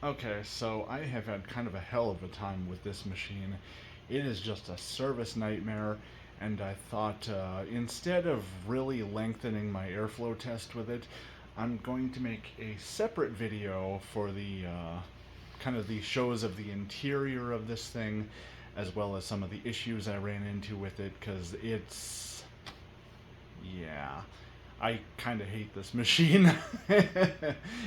Okay, so I have had kind of a hell of a time with this machine. It is just a service nightmare, and I thought instead of really lengthening my airflow test with it, I'm going to make a separate video for the kind of the shows of the interior of this thing, as well as some of the issues I ran into with it, because yeah, I kind of hate this machine.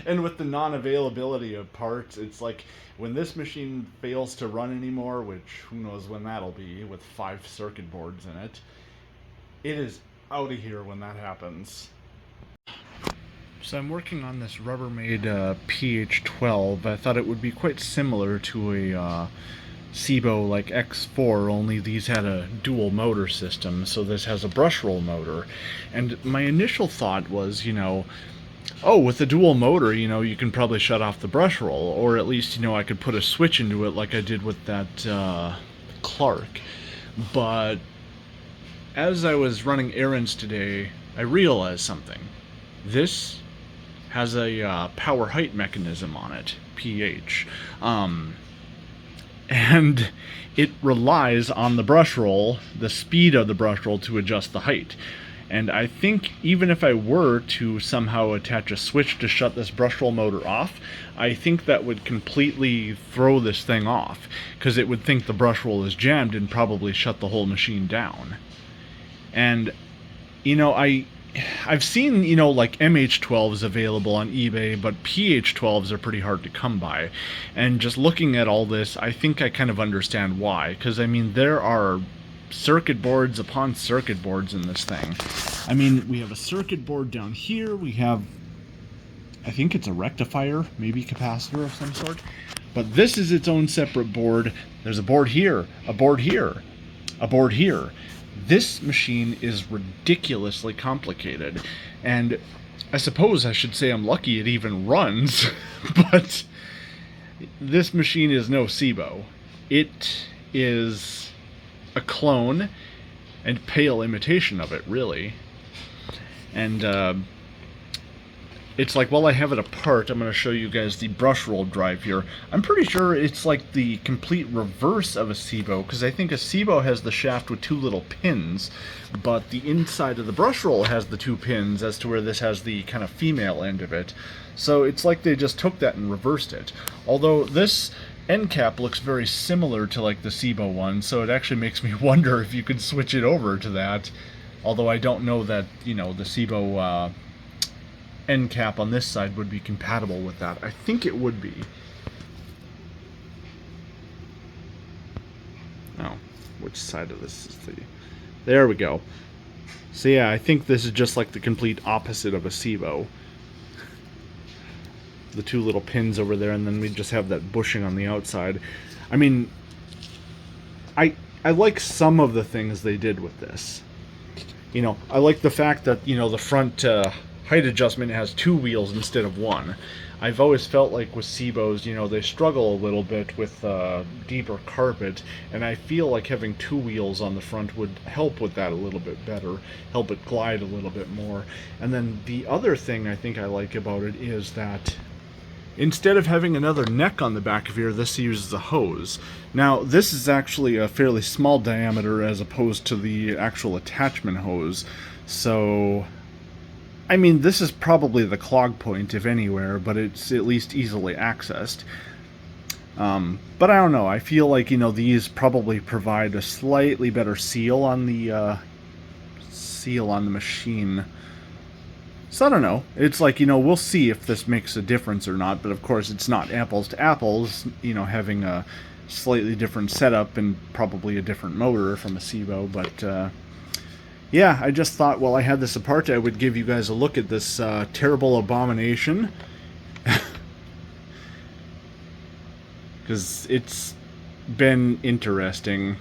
And with the non-availability of parts, it's like when this machine fails to run anymore, which who knows when that'll be, with 5 circuit boards in it, it is out of here when that happens. So I'm working on this Rubbermaid PH12. I thought it would be quite similar to a Sebo like X4, only these had a dual motor system, so this has a brushroll motor. And my initial thought was, oh, with the dual motor, you can probably shut off the brushroll, or at least, I could put a switch into it like I did with that Clark. But as I was running errands today, I realized something. This has a power height mechanism on it, PH. And it relies on the brush roll, the speed of the brush roll, to adjust the height. And I think even if I were to somehow attach a switch to shut this brush roll motor off, I think that would completely throw this thing off, because it would think the brush roll is jammed and probably shut the whole machine down. And I've seen, like MH12s available on eBay, but PH12s are pretty hard to come by. And just looking at all this, I think I kind of understand why. Because, there are circuit boards upon circuit boards in this thing. We have a circuit board down here. We have, I think it's a rectifier, maybe capacitor of some sort. But this is its own separate board. There's a board here, a board here, a board here. This machine is ridiculously complicated, and I suppose I should say I'm lucky it even runs, but this machine is no Sebo. It is a clone and pale imitation of it, really. And it's like, while I have it apart, I'm going to show you guys the brush roll drive here. I'm pretty sure it's like the complete reverse of a Sebo, because I think a Sebo has the shaft with 2 little pins, but the inside of the brush roll has the 2 pins, as to where this has the kind of female end of it. So it's like they just took that and reversed it. Although this end cap looks very similar to like the Sebo one, so it actually makes me wonder if you could switch it over to that. Although I don't know that, the Sebo end cap on this side would be compatible with that. I think it would be. Oh, which side of this is the... There we go. So yeah, I think this is just like the complete opposite of a Sebo. The 2 little pins over there, and then we just have that bushing on the outside. I like some of the things they did with this. I like the fact that, the front height adjustment has 2 wheels instead of 1. I've always felt like with Sebos, they struggle a little bit with deeper carpet, and I feel like having 2 wheels on the front would help with that a little bit better, help it glide a little bit more. And then the other thing I think I like about it is that instead of having another neck on the back of here, this uses a hose. Now, this is actually a fairly small diameter as opposed to the actual attachment hose, so this is probably the clog point, if anywhere, but it's at least easily accessed. But I don't know, I feel like, these probably provide a slightly better seal on the machine. So I don't know, it's like, we'll see if this makes a difference or not, but of course it's not apples to apples, having a slightly different setup and probably a different motor from a Sebo, but yeah, I just thought while I had this apart, I would give you guys a look at this terrible abomination. Because it's been interesting.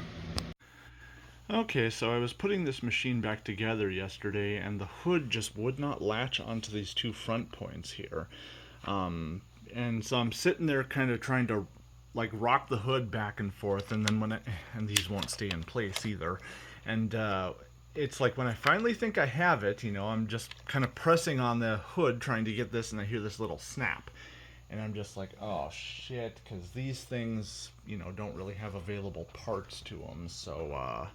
Okay, so I was putting this machine back together yesterday, and the hood just would not latch onto these 2 front points here. And so I'm sitting there kind of trying to like rock the hood back and forth, and then and these won't stay in place either. And it's like when I finally think I have it, I'm just kind of pressing on the hood trying to get this, and I hear this little snap. And I'm just like, oh shit, because these things, don't really have available parts to them. So,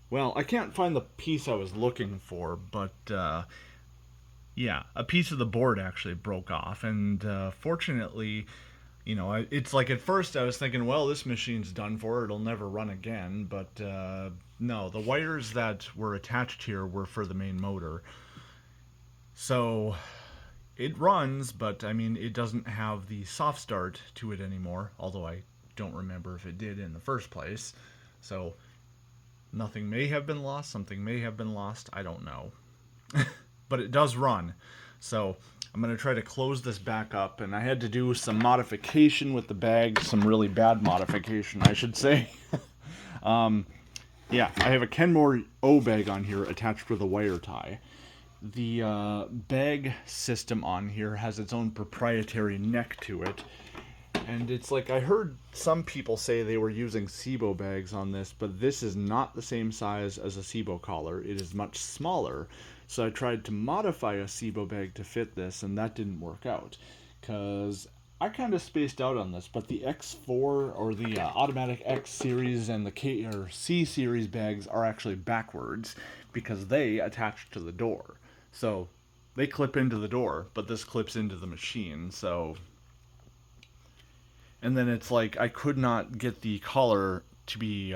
well, I can't find the piece I was looking for, but yeah, a piece of the board actually broke off. And fortunately, it's like at first I was thinking, well, this machine's done for, it'll never run again. But no, the wires that were attached here were for the main motor. So it runs, but I mean, it doesn't have the soft start to it anymore, although I don't remember if it did in the first place. So nothing may have been lost, something may have been lost, I don't know. But it does run. So I'm going to try to close this back up, and I had to do some modification with the bag, some really bad modification, I should say. Yeah, I have a Kenmore O bag on here attached with a wire tie. The bag system on here has its own proprietary neck to it. And it's like, I heard some people say they were using Sebo bags on this, but this is not the same size as a Sebo collar. It is much smaller. So I tried to modify a Sebo bag to fit this, and that didn't work out. Because I kind of spaced out on this, but the X4 or the automatic X series and the K or C series bags are actually backwards because they attach to the door. So they clip into the door, but this clips into the machine. So, and then it's like I could not get the collar to be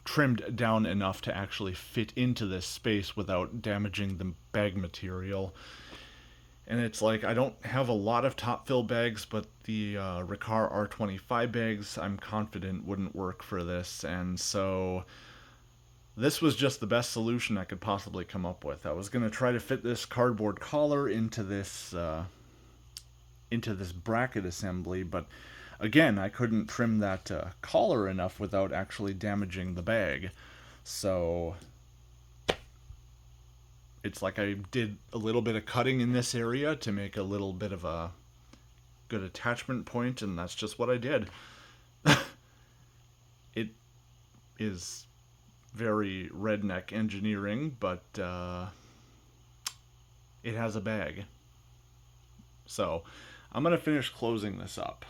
trimmed down enough to actually fit into this space without damaging the bag material. And it's like I don't have a lot of top fill bags, but the Riccar R25 bags I'm confident wouldn't work for this, and so this was just the best solution I could possibly come up with. I was going to try to fit this cardboard collar into this bracket assembly, but again, I couldn't trim that collar enough without actually damaging the bag. So it's like I did a little bit of cutting in this area to make a little bit of a good attachment point, and that's just what I did. It is very redneck engineering, but it has a bag. So I'm going to finish closing this up.